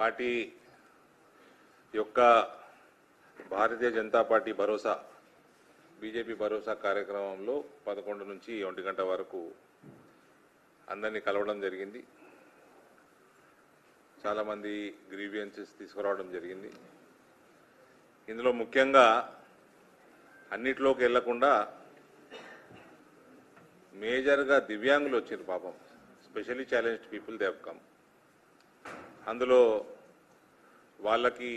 Party యొక్క Bharatiya Janata party భరోసా BJP భరోసా కార్యక్రమంలో 11 నుంచి 1 గంట వరకు అందరినీ కలవడం జరిగింది. చాలా మంది గ్రీవియన్సెస్ తీసుకురావడం జరిగింది. ఇందులో ముఖ్యంగా అన్నిట్లోకి వెళ్లకుండా మేజర్గా దివ్యాంగులు వచ్చారు. పాపం specially challenged people they have come. అందులో వాళ్ళకి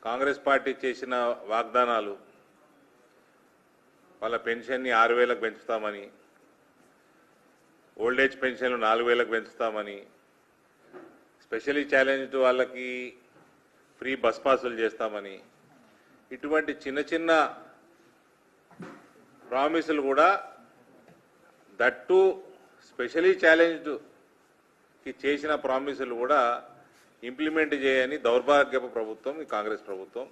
కాంగ్రెస్ పార్టీ చేసిన వాగ్దానాలు, వాళ్ళ పెన్షన్ని 6,000కు పెంచుతామని, ఓల్డేజ్ పెన్షన్లు 4,000కు పెంచుతామని, స్పెషల్లీ ఛాలెంజ్డ్ వాళ్ళకి ఫ్రీ బస్ పాసులు చేస్తామని, ఇటువంటి చిన్న చిన్న ప్రామిసులు కూడా దట్టు స్పెషల్లీ ఛాలెంజ్డ్కి చేసిన ప్రామిసులు కూడా ఇంప్లిమెంట్ చేయని దౌర్భాగ్యపు ప్రభుత్వం ఈ కాంగ్రెస్ ప్రభుత్వం.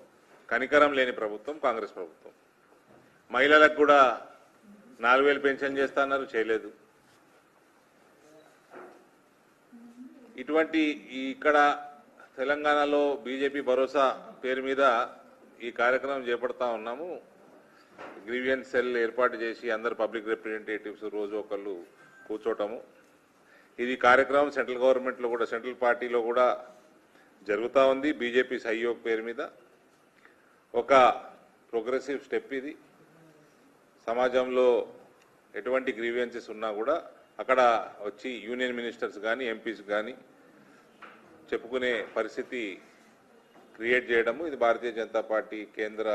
కనికరం లేని ప్రభుత్వం కాంగ్రెస్ ప్రభుత్వం. మహిళలకు కూడా 4,000 పెన్షన్ చేస్తున్నారు, చేయలేదు. ఇటువంటి ఇక్కడ తెలంగాణలో బీజేపీ భరోసా పేరు మీద ఈ కార్యక్రమం చేపడతా ఉన్నాము. గ్రీవియన్స్ సెల్ ఏర్పాటు చేసి అందరు పబ్లిక్ రిప్రజెంటేటివ్స్ రోజు ఒకళ్ళు కూర్చోటము. ఇది కార్యక్రమం సెంట్రల్ గవర్నమెంట్లో కూడా, సెంట్రల్ పార్టీలో కూడా జరుగుతూ ఉంది. బీజేపీ సహయోగ్ పేరు మీద ఒక ప్రోగ్రెసివ్ స్టెప్ ఇది. సమాజంలో ఎటువంటి గ్రీవియన్సెస్ ఉన్నా కూడా అక్కడ వచ్చి యూనియన్ మినిస్టర్స్ కానీ ఎంపీస్ కానీ చెప్పుకునే పరిస్థితి క్రియేట్ చేయడము ఇది భారతీయ జనతా పార్టీ కేంద్ర